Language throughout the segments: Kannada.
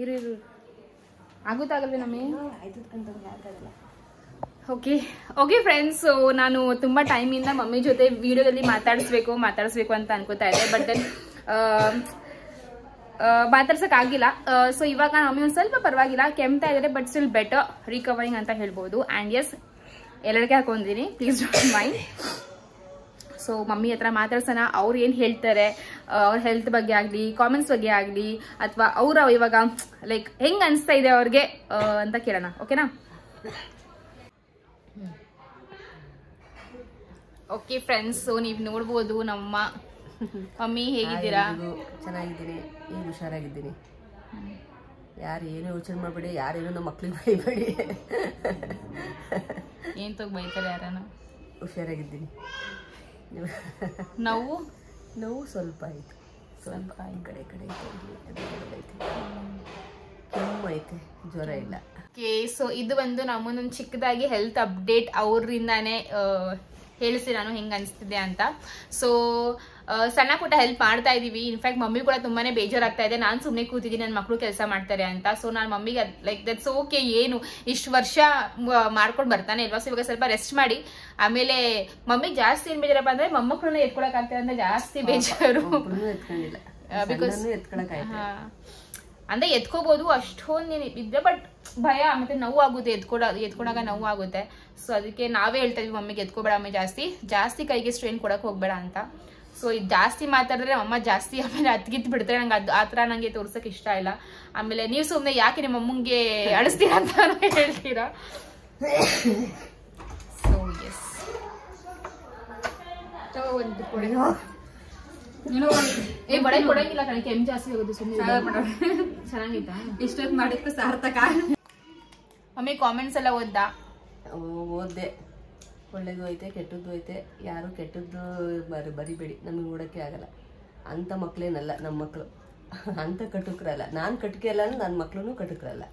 ಇರು ಆಗುತ್ತಾಗಲ್ವೇ ನಮಗೆ? ಓಕೆ ಫ್ರೆಂಡ್ಸ್, ಸೊ ನಾನು ತುಂಬ ಟೈಮಿಂದ ಮಮ್ಮಿ ಜೊತೆ ವಿಡಿಯೋದಲ್ಲಿ ಮಾತಾಡಿಸ್ಬೇಕು ಅಂತ ಅನ್ಕೋತಾ ಇದ್ದೆ. ಬಟ್ ದೆನ್ ಮಾತಾಡ್ಸೋಕ್ಕಾಗಿಲ್ಲ. ಸೊ ಇವಾಗ ಮಮ್ಮಿ ಒಂದು ಸ್ವಲ್ಪ ಪರವಾಗಿಲ್ಲ, ಕೆಮ್ತಾ ಇದ್ದಾರೆ, ಬಟ್ ಸ್ಟಿಲ್ ಬೆಟರ್, ರಿಕವರಿಂಗ್ ಅಂತ ಹೇಳ್ಬೋದು. ಆ್ಯಂಡ್ ಎಸ್, ಎಲ್ಲರಿಗೆ ಹಾಕೊಂಡಿದ್ದೀನಿ, please don't mind. So mummy ಹತ್ರ ಮಾತಾಡ್ಸೋಣ, ಅವ್ರು ಏನು ಹೇಳ್ತಾರೆ, ಅವ್ರ ಹೆಲ್ತ್ ಬಗ್ಗೆ ಆಗಲಿ, ಕಾಮೆಂಟ್ಸ್ ಬಗ್ಗೆ ಆಗಲಿ, ಅಥವಾ ಅವ್ರು ಇವಾಗ ಲೈಕ್ ಹೆಂಗೆ ಅನಿಸ್ತಾ ಇದೆ ಅವ್ರಿಗೆ ಅಂತ ಕೇಳೋಣ. ಓಕೆನಾ? ಓಕೆ ಫ್ರೆಂಡ್ಸ್, ಸೊ ನೀವು ನೋಡ್ಬೋದು ನಮ್ಮ ಮಮ್ಮಿ. ಹೇಗಿದ್ದೀರಾ? ಚೆನ್ನಾಗಿದ್ದೀನಿ, ಈಗ ಹುಷಾರಾಗಿದ್ದೀನಿ. ಯಾರು ಏನೋ ಯೋಚನೆ ಮಾಡಬೇಡಿ, ಯಾರೇನೋ ನಮ್ಮ ಮಕ್ಳಿಗೆ ಬೈಬೇಡಿ. ಏನು ತಗೋ ಬೈತಾರೆ ಯಾರನ? ಹುಷಾರಾಗಿದ್ದೀನಿ. ನೋವು ಸ್ವಲ್ಪ ಆಯಿತು, ಸ್ವಲ್ಪ ಈ ಕಡೆ ಐತೆ, ಕೆಮ್ಮು ಐತೆ, ಜ್ವರ ಇಲ್ಲ. ಓಕೆ, ಸೊ ಇದು ಒಂದು ನಮ್ಮೊಂದೊಂದು ಚಿಕ್ಕದಾಗಿ ಹೆಲ್ತ್ ಅಪ್ಡೇಟ್ ಅವರಿಂದಾನೇ ಹೇಳಿಸಿ ನಾನು ಹೆಂಗೆ ಅನಿಸ್ತಿದೆ ಅಂತ. ಸೊ ಸಣ್ಣ ಪುಟ್ಟ ಹೆಲ್ಪ್ ಮಾಡ್ತಾ ಇದೀವಿ. ಇನ್ಫ್ಯಾಕ್ಟ್ ಮಮ್ಮಿ ಕೂಡ ತುಂಬಾನೇ ಬೇಜಾರಾಗ್ತಾ ಇದೆ, ನಾನು ಸುಮ್ಮನೆ ಕೂತಿದ್ದೀನಿ, ನನ್ನ ಮಕ್ಕಳು ಕೆಲಸ ಮಾಡ್ತಾರೆ ಅಂತ. ಸೊ ನಾನು ಮಮ್ಮಿಗೆ ಲೈಕ್ ದಟ್ಸ್ ಓಕೆ, ಏನು ಇಷ್ಟು ವರ್ಷ ಮಾಡ್ಕೊಂಡು ಬರ್ತಾನೆ ಇಲ್ವಾ, ಸೊ ಇವಾಗ ಸ್ವಲ್ಪ ರೆಸ್ಟ್ ಮಾಡಿ. ಆಮೇಲೆ ಮಮ್ಮಿಗೆ ಜಾಸ್ತಿ ಏನ್ ಬೇಜಾರಪ್ಪ ಅಂದ್ರೆ ಮೊಮ್ಮಕ್ಕಳನ್ನ ಎತ್ಕೊಳಕ್ ಆಗ್ತದೆ ಅಂತ ಜಾಸ್ತಿ ಬೇಜಾರು. ಬಿಕಾಸ್ ಅಂದ್ರೆ ಎತ್ಕೋಬಹುದು ಅಷ್ಟೊಂದು ಇದ್ರೆ, ಬಟ್ ಭಯ ಮತ್ತೆ ನೋವು ಆಗುತ್ತೆ, ಎತ್ಕೊಂಡಾಗ ನೋವು ಆಗುತ್ತೆ. ಸೊ ಅದಕ್ಕೆ ನಾವೇ ಹೇಳ್ತಾ ಇದ್ವಿ ಮಮ್ಮಿಗೆ ಎತ್ಕೋಬೇಡ ಅಮ್ಮ, ಜಾಸ್ತಿ ಕೈಗೆ ಸ್ಟ್ರೈನ್ ಕೊಡಕ್ ಹೋಗ್ಬೇಡ ಅಂತ. ಸೊ ಇದು ಜಾಸ್ತಿ ಮಾತಾಡಿದ್ರೆ ಅಮ್ಮ ಜಾಸ್ತಿ ಆಮೇಲೆ ಅತ್ಗಿತ್ ಬಿಡ್ತಾರೆ, ನಂಗೆ ಆ ಥರ ನಂಗೆ ತೋರ್ಸಕ್ ಇಷ್ಟ ಇಲ್ಲ. ಆಮೇಲೆ ನೀವು ಸುಮ್ಮನೆ ಯಾಕೆ ನಿಮ್ಮ ಅಮ್ಮಂಗೆ ಅಳಿಸ್ತೀರಾ ಅಂತ ಹೇಳ್ತೀರಾ. ಸೊ ಎಸ್, ಬಡ ಕೊಡಂಗಿಲ್ಲ ಕಣೆ, ಕೆಮ್ಮು ಜಾಸ್ತಿ ಆಗೋದು. ಸುಮ್ಮನೆ ಚೆನ್ನಾಗಿತ್ತಾ? ಇಷ್ಟೊತ್ತು ಮಾಡಿದ್ದು ಸಾರ್ಥಕ. ಮಮ್ಮಿ ಕಾಮೆಂಟ್ಸ್ ಎಲ್ಲ ಓದ್ದೆ, ಒಳ್ಳೇದು ಐತೆ ಕೆಟ್ಟದ್ದು ಐತೆ. ಯಾರು ಕೆಟ್ಟದ್ದು ಬರಿಬೇಡಿ, ನಮಗೆ ನೋಡೋಕ್ಕೆ ಆಗಲ್ಲ. ಅಂಥ ಮಕ್ಳೇನಲ್ಲ ನಮ್ಮ ಮಕ್ಕಳು, ಅಂಥ ಕಟುಕರಲ್ಲ. ನಾನು ಕಟ್ಕೆ ಅಲ್ಲ ಅಂದ್ರೆ ನನ್ನ ಮಕ್ಳು ಕಟುಕರಲ್ಲ.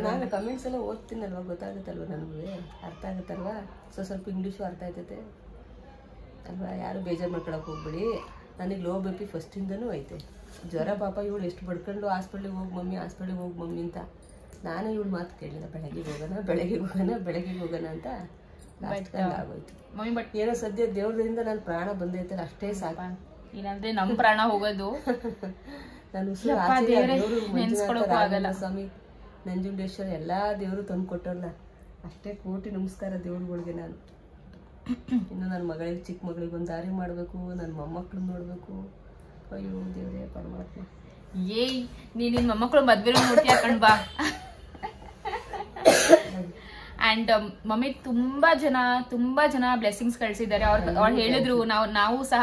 ನಾನು ಕಮೆಂಟ್ಸ್ ಎಲ್ಲ ಓದ್ತೀನಲ್ವ, ಗೊತ್ತಾಗುತ್ತಲ್ವ, ನನಗೂ ಅರ್ಥ ಆಗುತ್ತಲ್ವ. ಸ್ವಲ್ಪ ಇಂಗ್ಲೀಷು ಅರ್ಥ ಆಯ್ತೈತೆ ಅಲ್ವಾ. ಯಾರು ಬೇಜಾರು ಮಾಡ್ಕೊಳಕ್ಕೆ ಹೋಗ್ಬಿಡಿ. ನನಗೆ ಲೋ ಬಿ ಪಿ ಫಸ್ಟಿಂದನೂ ಐತೆ. ಜ್ವರ ಪಾಪ ಇವಳು ಎಷ್ಟು ಬಡ್ಕೊಂಡು ಹಾಸ್ಪಿಟ್ಲಿಗೆ ಹೋಗಿ ಮಮ್ಮಿ ಅಂತ. ನಾನು ಇವಳು ಮಾತು ಕೇಳಿಲ್ಲ, ಬೆಳಗ್ಗೆ ಹೋಗೋಣ ಅಂತ ಆಗೋಯ್ತು ಮಮ್ಮಿ. ಬಟ್ ಏನೋ ಸದ್ಯ ದೇವ್ರದಿಂದ ನನ್ನ ಪ್ರಾಣ ಬಂದೈತಲ್ಲ, ಅಷ್ಟೇ ಸಾಕು. ಏನಂದ್ರೆ ನಮ್ಮ ಪ್ರಾಣ ಹೋಗೋದು ನಾನು ಸ್ವಾಮಿ ನಂಜುಂಡೇಶ್ವರ ಎಲ್ಲಾ ದೇವರು ತಂದು ಕೊಟ್ಟರಲ್ಲ, ಅಷ್ಟೇ ಕೋಟಿ ನಮಸ್ಕಾರ ದೇವ್ರುಗಳಿಗೆ. ನಾನು ಇನ್ನು ನನ್ನ ಮಗಳಿಗೆ, ಚಿಕ್ಕ ಮಗಳಿಗೆ ಒಂದು ದಾರಿ ಮಾಡಬೇಕು, ನನ್ನ ಮೊಮ್ಮಕ್ಕಳನ್ನ ನೋಡಬೇಕು. ಅಯ್ಯೋ ದೇವ್ರೇ ಪರಮಾತ್ಮ. ನಿನ್ನ ಮೊಮ್ಮಕ್ಕಳು ಮದ್ವೆ ನೋಡ್ತೀಯ ಕಣ್ಬಾ. ಅಂಡ್ ಮಮ್ಮಿ ತುಂಬಾ ಜನ ಬ್ಲೆಸ್ಸಿಂಗ್ಸ್ ಕಳ್ಸಿದ್ದಾರೆ. ಅವ್ರು ಹೇಳಿದ್ರು, ನಾವು ಸಹ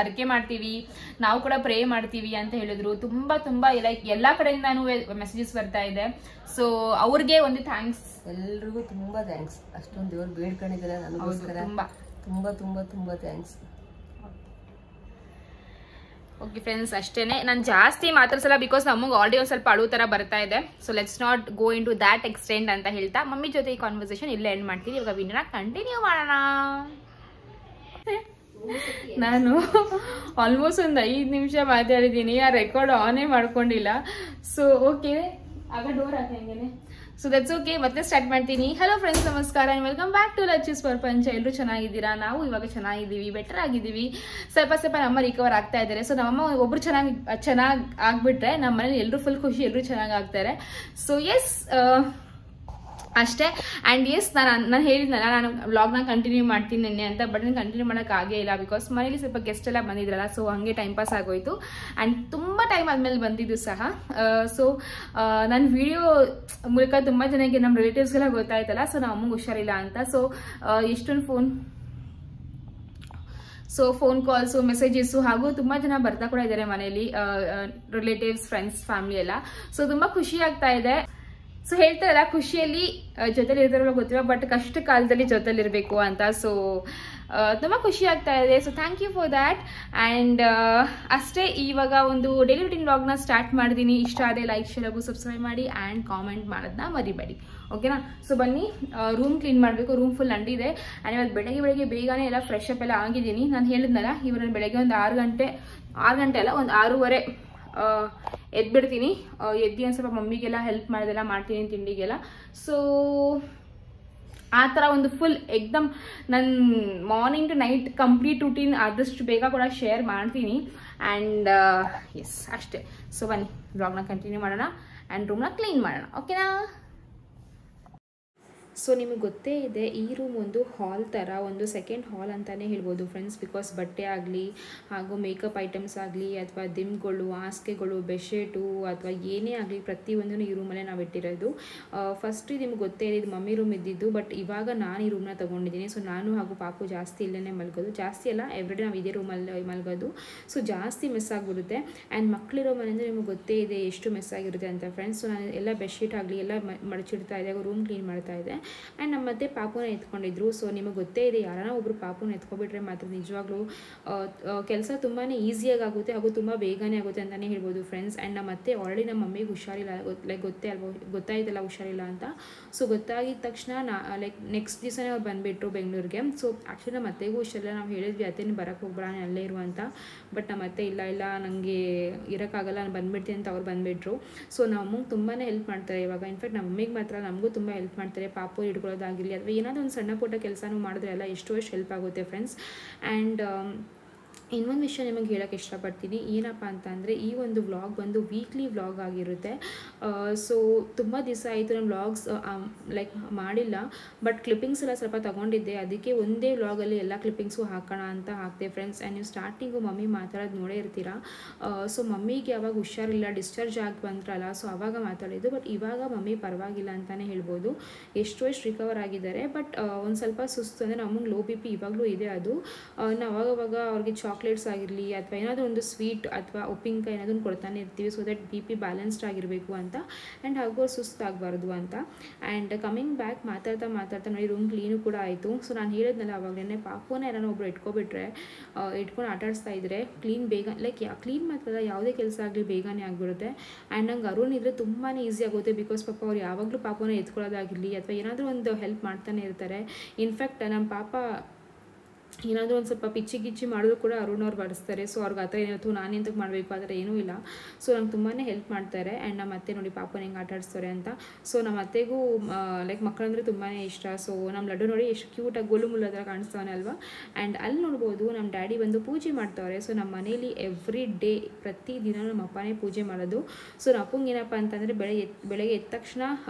ಅರ್ಕೆ ಮಾಡ್ತೀವಿ, ನಾವು ಕೂಡ ಪ್ರೇ ಮಾಡ್ತೀವಿ ಅಂತ ಹೇಳಿದ್ರು. ತುಂಬಾ ಲೈಕ್ ಎಲ್ಲಾ ಕಡೆಯಿಂದಾನು ಮೆಸೇಜಸ್ ಬರ್ತಾ ಇದೆ. ಸೊ ಅವ್ರಿಗೆ ಒಂದು ಥ್ಯಾಂಕ್ಸ್, ಎಲ್ರಿಗೂ ತುಂಬಾ ಥ್ಯಾಂಕ್ಸ್. ಅಷ್ಟೊಂದು ದೇವ್ರು ಬೇಡ್ಕೊಂಡಿದ್ದಾರೆ ನನಗೋಸ್ಕರ, ತುಂಬಾ ಥ್ಯಾಂಕ್ಸ್. ಓಕೆ ಫ್ರೆಂಡ್ಸ್, ಅಷ್ಟೇನೆ. ನಾನು ಜಾಸ್ತಿ ಮಾತಾಡ್ಸಲ್ಲ, ಬಿಕಾಸ್ ನಮಗೆ ಆಲ್ರೆಡಿ ಒಂದು ಸ್ವಲ್ಪ ಅಳು ತರ ಬರ್ತಾ ಇದೆ. So let's not go into that extend ಅಂತ ಹೇಳ್ತಾ ಮಮ್ಮಿ ಜೊತೆ ಈ ಕಾನ್ವರ್ಸೇಷನ್ ಇಲ್ಲೇ ಎಂಡ್ ಮಾಡ್ತೀನಿ. ಇವಾಗ ವಿಡಿಯೋನ ಕಂಟಿನ್ಯೂ ಮಾಡೋಣ. ನಾನು ಆಲ್ಮೋಸ್ಟ್ ಒಂದು 5 ನಿಮಿಷ ಮಾತಾಡಿದ್ದೀನಿ, ಆ ರೆಕಾರ್ಡ್ ಆನೇ ಮಾಡ್ಕೊಂಡಿಲ್ಲ. ಸೊ ಓಕೆ, ಆಗ ಡೋರ್ ಹಾಕಂಗೇನೆ. ಸೊ ದಟ್ಸ್ ಓಕೆ, ಮತ್ತೆ ಸ್ಟಾರ್ಟ್ ಮಾಡ್ತೀನಿ. ಹಲೋ ಫ್ರೆಂಡ್ಸ್, ನಮಸ್ಕಾರ ಅಂಡ್ ವೆಲ್ಕಮ್ ಬ್ಯಾಕ್ ಟು ಲಚ್ಚೀಸ್ ಪ್ರಪಂಚ. ಎಲ್ಲರೂ ಚೆನ್ನಾಗಿದ್ದೀರಾ? ನಾವು ಇವಾಗ ಚೆನ್ನಾಗಿದ್ದೀವಿ, ಬೆಟರ್ ಆಗಿದ್ದೀವಿ. ಸ್ವಲ್ಪ ನಮ್ಮ ರಿಕವರ್ ಆಗ್ತಾ ಇದ್ದಾರೆ. ಸೊ ನಮ್ಮಮ್ಮ ಒಬ್ರು ಚೆನ್ನಾಗಿ ಆಗ್ಬಿಟ್ರೆ ನಮ್ಮ ಮನೇಲಿ ಎಲ್ಲರೂ ಫುಲ್ ಖುಷಿ, ಎಲ್ಲರೂ ಚೆನ್ನಾಗಿ ಆಗ್ತಾರೆ. ಸೊ ಎಸ್, ಅಷ್ಟೇ. ಆ್ಯಂಡ್ ಎಸ್, ನಾನು ಹೇಳಿದ್ನಲ್ಲ ನಾನು ವ್ಲಾಗ್ನ ಕಂಟಿನ್ಯೂ ಮಾಡ್ತೀನಿ ನಿನ್ನೆ ಅಂತ, ಬಟ್ ನಾನು ಕಂಟಿನ್ಯೂ ಮಾಡೋಕ್ಕಾಗೇ ಇಲ್ಲ. ಬಿಕಾಸ್ ಮನೇಲಿ ಸ್ವಲ್ಪ ಗೆಸ್ಟ್ ಎಲ್ಲ ಬಂದಿದ್ರಲ್ಲ, ಸೊ ಹಂಗೆ ಟೈಮ್ ಪಾಸ್ ಆಗೋಯ್ತು. ಆ್ಯಂಡ್ ತುಂಬ ಟೈಮ್ ಆದಮೇಲೆ ಬಂದಿದ್ದು ಸಹ. ಸೊ ನನ್ನ ವಿಡಿಯೋ ಮೂಲಕ ತುಂಬ ಜನಕ್ಕೆ, ನಮ್ಮ ರಿಲೇಟಿವ್ಸ್ಗೆಲ್ಲ ಗೊತ್ತಾಯ್ತಲ್ಲ, ಸೊ ನಮ್ಮ ಅಮ್ಮಂಗೆ ಹುಷಾರಿಲ್ಲ ಅಂತ. ಸೊ ಎಷ್ಟೊಂದು ಫೋನ್ ಕಾಲ್ಸು, ಮೆಸೇಜಸ್ಸು, ಹಾಗೂ ತುಂಬ ಜನ ಬರ್ತಾ ಕೂಡ ಇದ್ದಾರೆ ಮನೇಲಿ, ರಿಲೇಟಿವ್ಸ್, ಫ್ರೆಂಡ್ಸ್, ಫ್ಯಾಮಿಲಿ ಎಲ್ಲ. ಸೊ ತುಂಬ ಖುಷಿ ಆಗ್ತಾ ಇದೆ. ಸೊ ಹೇಳ್ತಾರಲ್ಲ, ಖುಷಿಯಲ್ಲಿ ಜೊತೆಲಿ ಇರ್ತಾರಲ್ಲ ಗೊತ್ತಿಲ್ಲ, ಬಟ್ ಕಷ್ಟ ಕಾಲದಲ್ಲಿ ಜೊತೆಲಿರಬೇಕು ಅಂತ. ಸೊ ತುಂಬ ಖುಷಿ ಆಗ್ತಾ ಇದೆ. So thank you for that. And ಅಷ್ಟೇ, ಇವಾಗ ಒಂದು ಡೈಲಿ ರೂಟೀನ್ ವ್ಲಾಗ್ನ ಸ್ಟಾರ್ಟ್ ಮಾಡಿದ್ದೀನಿ. ಇಷ್ಟ ಆದರೆ ಲೈಕ್, ಶೇರ್ ಹಾಗೂ ಸಬ್ಸ್ಕ್ರೈಬ್ ಮಾಡಿ ಆ್ಯಂಡ್ ಕಾಮೆಂಟ್ ಮಾಡೋದನ್ನ ಮರಿಬೇಡಿ, ಓಕೆನಾ? ಸೊ ಬನ್ನಿ, ರೂಮ್ ಕ್ಲೀನ್ ಮಾಡಬೇಕು. ರೂಮ್ ಫುಲ್ ಅಂಡಿದೆ. ಆ್ಯಂಡ್ ಇವತ್ತು ಬೆಳಗ್ಗೆ ಬೇಗನೆ ಎಲ್ಲ ಫ್ರೆಶ್ ಅಪ್ ಎಲ್ಲ ಆಗಿದ್ದೀನಿ. ನಾನು ಹೇಳಿದ್ನಲ್ಲ, ಇವಾಗ ಬೆಳಗ್ಗೆ ಒಂದು 6 ಗಂಟೆ 6 ಗಂಟೆ ಅಲ್ಲ, ಒಂದು 6:30 ಎದ್ಬಿಡ್ತೀನಿ. ಎದ್ದು ಒಂದು ಸ್ವಲ್ಪ ಮಮ್ಮಿಗೆಲ್ಲ ಹೆಲ್ಪ್ ಮಾಡೋದೆಲ್ಲ ಮಾಡ್ತೀನಿ ತಿಂಡಿಗೆಲ್ಲ. ಸೊ ಆ ಥರ ಒಂದು ಫುಲ್ ಎಕ್ದಮ್ ನನ್ನ morning to night complete routine ಆದಷ್ಟು ಬೇಗ ಕೂಡ ಶೇರ್ ಮಾಡ್ತೀನಿ. ಆ್ಯಂಡ್ ಎಸ್ ಅಷ್ಟೇ. ಸೊ ಬನ್ನಿ ಬ್ಲಾಗ್ನ ಕಂಟಿನ್ಯೂ ಮಾಡೋಣ ಆ್ಯಂಡ್ ರೂಮ್ನ ಕ್ಲೀನ್ ಮಾಡೋಣ, ಓಕೆನಾ? ಸೊ ನಿಮಗೆ ಗೊತ್ತೇ ಇದೆ, ಈ ರೂಮ್ ಒಂದು ಹಾಲ್ ಥರ, ಒಂದು ಸೆಕೆಂಡ್ ಹಾಲ್ ಅಂತಲೇ ಹೇಳ್ಬೋದು ಫ್ರೆಂಡ್ಸ್. ಬಿಕಾಸ್ ಬಟ್ಟೆ ಆಗಲಿ ಹಾಗೂ ಮೇಕಪ್ ಐಟಮ್ಸ್ ಆಗಲಿ ಅಥವಾ ದಿಂಬ್ಗಳು, ಹಾಸಿಗೆಗಳು, ಬೆಡ್ಶೀಟು ಅಥವಾ ಏನೇ ಆಗಲಿ ಪ್ರತಿಯೊಂದೂ ಈ ರೂಮಲ್ಲೇ ನಾವು ಇಟ್ಟಿರೋದು. ಫಸ್ಟು ನಿಮ್ಗೆ ಗೊತ್ತೇ ಇದೆ, ಇದು ಮಮ್ಮಿ ರೂಮ್ ಇದ್ದಿದ್ದು. ಬಟ್ ಇವಾಗ ನಾನು ಈ ರೂಮ್ನ ತೊಗೊಂಡಿದ್ದೀನಿ. ಸೊ ನಾನು ಹಾಗೂ ಪಾಪು ಜಾಸ್ತಿ ಇಲ್ಲೇ ಮಲ್ಗೋದು. ಜಾಸ್ತಿ ಅಲ್ಲ, ಎವ್ರಿಡೇ ನಾವು ಇದೇ ರೂಮಲ್ಲಿ ಮಲ್ಗೋದು. ಸೊ ಜಾಸ್ತಿ ಮಿಸ್ ಆಗಿಬಿಡುತ್ತೆ. ಆ್ಯಂಡ್ ಮಕ್ಕಳಿರೋ ಮನೆ ಅಂದರೆ ನಿಮಗೆ ಗೊತ್ತೇ ಇದೆ ಎಷ್ಟು ಮಿಸ್ ಆಗಿರುತ್ತೆ ಅಂತ ಫ್ರೆಂಡ್ಸ್. ಸೊ ನಾನು ಎಲ್ಲ ಬೆಡ್ಶೀಟ್ ಆಗಲಿ ಎಲ್ಲ ಮಡಚಿಡ್ತಾ ಇದ್ದೆ, ರೂಮ್ ಕ್ಲೀನ್ ಮಾಡ್ತಾ ಇದ್ದೆ. ಆ್ಯಂಡ್ ನಮ್ಮ ಮತ್ತೆ ಪಾಪುನ ಎತ್ಕೊಂಡಿದ್ರು. ಸೊ ನಿಮಗೆ ಗೊತ್ತೇ ಇದೆ, ಯಾರನ್ನ ಒಬ್ಬರು ಪಾಪುನ ಎತ್ಕೊಬಿಟ್ರೆ ಮಾತ್ರ ನಿಜವಾಗ್ಲೂ ಕೆಲಸ ತುಂಬಾ ಈಸಿಯಾಗಿ ಆಗುತ್ತೆ ಹಾಗೂ ತುಂಬ ಬೇಗನೆ ಆಗುತ್ತೆ ಅಂತಲೇ ಹೇಳ್ಬೋದು ಫ್ರೆಂಡ್ಸ್. ಆ್ಯಂಡ್ ನಮ್ಮ ಮತ್ತೆ ಆಲ್ರೆಡಿ ನಮ್ಮ ಮಮ್ಮಿಗೆ ಹುಷಾರಿಲ್ಲ, ಲೈಕ್ ಗೊತ್ತಾಯ್ತಲ್ಲ ಹುಷಾರಿಲ್ಲ ಅಂತ. ಸೊ ಗೊತ್ತಾಗಿದ ತಕ್ಷಣ ಲೈಕ್ ನೆಕ್ಸ್ಟ್ ದಿವಸನೇ ಅವ್ರು ಬಂದುಬಿಟ್ರು ಬೆಂಗಳೂರಿಗೆ. ಸೊ ಆ್ಯಕ್ಚುಲಿ ನಮ್ಮ ಅತ್ತೆಗೂ ಹುಷಾರಿಲ್ಲ. ನಾವು ಹೇಳಿದ್ವಿ ಅತ್ತೇನು ಬರೋಕ್ಕೆ ಹೋಗ್ಬೇಡ, ನಾನು ಅಲ್ಲೇ ಇರು ಅಂತ. ಬಟ್ ನಮ್ಮ ಅತ್ತೆ ಇಲ್ಲ ನನಗೆ ಇರೋಕ್ಕಾಗಲ್ಲ, ನಾನು ಬಂದುಬಿಡ್ತೀನಿ ಅಂತ ಅವ್ರು ಬಂದುಬಿಟ್ರು. ಸೊ ನಮ್ಮ ಅಮ್ಮಗೆ ತುಂಬಾ ಹೆಲ್ಪ್ ಮಾಡ್ತಾರೆ ಇವಾಗ. ಇನ್ಫ್ಯಾಕ್ಟ್ ನಮ್ಮ ಮಮ್ಮಿಗೆ ಮಾತ್ರ ನಮಗೂ ತುಂಬ ಹೆಲ್ಪ್ ಮಾಡ್ತಾರೆ. ಪಾಪು ಹಿಡ್ಕೊಳ್ಳೋದಾಗಿರಲಿ ಅಥವಾ ಏನಾದರೂ ಒಂದು ಸಣ್ಣ ಪುಟ್ಟ ಕೆಲಸನೂ ಮಾಡಿದ್ರೆ ಎಲ್ಲ ಎಷ್ಟೋ ಹೆಲ್ಪ್ ಆಗುತ್ತೆ ಫ್ರೆಂಡ್ಸ್. ಆ್ಯಂಡ್ ಇನ್ನೊಂದು ವಿಷಯ ನಿಮಗೆ ಹೇಳೋಕ್ಕೆ ಇಷ್ಟಪಡ್ತೀನಿ. ಏನಪ್ಪ ಅಂತ ಅಂದರೆ ಈ ಒಂದು ವ್ಲಾಗ್ ಬಂದು ವೀಕ್ಲಿ ವ್ಲಾಗ್ ಆಗಿರುತ್ತೆ. ಸೊ ತುಂಬ ದಿವಸ ಆಯಿತು ನಾನು ವ್ಲಾಗ್ಸ್ ಲೈಕ್ ಮಾಡಿಲ್ಲ. ಬಟ್ ಕ್ಲಿಪ್ಪಿಂಗ್ಸ್ ಎಲ್ಲ ಸ್ವಲ್ಪ ತೊಗೊಂಡಿದ್ದೆ, ಅದಕ್ಕೆ ಒಂದೇ ವ್ಲಾಗಲ್ಲಿ ಎಲ್ಲ ಕ್ಲಿಪ್ಪಿಂಗ್ಸು ಹಾಕೋಣ ಅಂತ ಹಾಕ್ತೆ ಫ್ರೆಂಡ್ಸ್. ಆ್ಯಂಡ್ ನೀವು ಸ್ಟಾರ್ಟಿಂಗು ಮಮ್ಮಿ ಮಾತಾಡೋದು ನೋಡೇ ಇರ್ತೀರಾ. ಸೊ ಮಮ್ಮಿಗೆ ಯಾವಾಗ ಹುಷಾರಿಲ್ಲ, ಡಿಸ್ಚಾರ್ಜ್ ಆಗಿ ಬಂದ್ರಲ್ಲ, ಸೊ ಆವಾಗ ಮಾತಾಡಿದ್ದು. ಬಟ್ ಇವಾಗ ಮಮ್ಮಿ ಪರವಾಗಿಲ್ಲ ಅಂತಲೇ ಹೇಳ್ಬೋದು. ಎಷ್ಟು ರಿಕವರ್ ಆಗಿದ್ದಾರೆ. ಬಟ್ ಒಂದು ಸ್ವಲ್ಪ ಸುಸ್ತು ಅಂದರೆ ನಮಗೆ ಲೋ ಬಿ ಪಿ ಇವಾಗಲೂ ಇದೆ. ಅದು ನಾವು ಅವಾಗವಾಗ ಅವ್ರಿಗೆ ಚಾಕ್ಲೇಟ್ಸ್ ಆಗಿರಲಿ ಅಥವಾ ಏನಾದರೂ ಒಂದು ಸ್ವೀಟ್ ಅಥವಾ ಉಪ್ಪಿನಕಾಯಿ ಏನಾದರೂ ಕೊಡ್ತಾನೆ ಇರ್ತೀವಿ. So that be P balanced ಆಗಿರಬೇಕು ಅಂತ. ಆ್ಯಂಡ್ ಹಾಗೂ ಸುಸ್ತಾಗಬಾರ್ದು ಅಂತ. ಆ್ಯಂಡ್ ಕಮಿಂಗ್ ಬ್ಯಾಕ್ ಮಾತಾಡ್ತಾ ನೋಡಿ ರೂಮ್ ಕ್ಲೀನು ಕೂಡ ಆಯಿತು. ಸೊ ನಾನು ಹೇಳಿದ್ನಲ್ಲ ಅವಾಗಲೇ, ಪಾಪುನ ಯಾರನ್ನ ಒಬ್ಬರು ಇಟ್ಕೊಬಿಟ್ರೆ ಇಟ್ಕೊಂಡು ಆಟಾಡಿಸ್ತಾ ಇದ್ದರೆ ಕ್ಲೀನ್ ಬೇಗ ಲೈಕ್ ಕ್ಲೀನ್ ಮಾತ್ರ ಯಾವುದೇ ಕೆಲಸ ಆಗಲಿ ಬೇಗನೆ ಆಗಿಬಿಡುತ್ತೆ. ಆ್ಯಂಡ್ ನಂಗೆ ಅರುಣ್ ಇದ್ದರೆ ತುಂಬಾ ಈಸಿ ಆಗುತ್ತೆ. ಬಿಕಾಸ್ ಪಾಪ ಅವ್ರು ಯಾವಾಗಲೂ ಪಾಪುನ ಎತ್ಕೊಳ್ಳೋದಾಗಿರಲಿ ಅಥವಾ ಏನಾದರೂ ಒಂದು ಹೆಲ್ಪ್ ಮಾಡ್ತಾನೆ ಇರ್ತಾರೆ. ಇನ್ಫ್ಯಾಕ್ಟ್ ನಮ್ಮ ಪಾಪ ಏನಾದರೂ ಒಂದು ಸ್ವಲ್ಪ ಪಿಚ್ಚಿ ಗಿಚ್ಚಿ ಮಾಡಿದ್ರು ಕೂಡ ಅರುಣ್ ಅವ್ರು ಬಡಿಸ್ತಾರೆ. ಸೊ ಅವ್ರಿಗೆ ಆ ಥರ ಏನಾಯ್ತು ನಾನೆಂತಕ್ಕೆ ಮಾಡಬೇಕು ಆ ಥರ ಏನೂ ಇಲ್ಲ. ಸೊ ನಂಗೆ ತುಂಬಾ ಹೆಲ್ಪ್ ಮಾಡ್ತಾರೆ. ಆ್ಯಂಡ್ ನಮ್ಮ ಅತ್ತೆ ನೋಡಿ ಪಾಪನ ಹೆಂಗೆ ಆಟಾಡಿಸ್ತಾರೆ ಅಂತ. ಸೊ ನಮ್ಮ ಅತ್ತೆಗೂ ಲೈಕ್ ಮಕ್ಕಳಂದರೆ ತುಂಬಾ ಇಷ್ಟ. ಸೊ ನಮ್ಮ ಲಡ್ಡು ನೋಡಿ ಎಷ್ಟು ಕ್ಯೂಟಾಗಿ ಗೋಲು ಮುಲ್ಲು ಹತ್ರ ಕಾಣಿಸ್ತಾನೆ ಅಲ್ವಾ. ಆ್ಯಂಡ್ ಅಲ್ಲಿ ನೋಡ್ಬೋದು ನಮ್ಮ ಡ್ಯಾಡಿ ಬಂದು ಪೂಜೆ ಮಾಡ್ತಾವ್ರೆ. ಸೊ ನಮ್ಮ ಮನೇಲಿ ಎವ್ರಿ ಡೇ ಪ್ರತಿದಿನ ನಮ್ಮ ಅಪ್ಪನೇ ಪೂಜೆ ಮಾಡೋದು. ಸೊ ನಮ್ಮ ಅಪ್ಪಂಗೆ ಏನಪ್ಪ ಅಂತಂದರೆ ಬೆಳಗ್ಗೆ ಎದ್ದ ತಕ್ಷಣ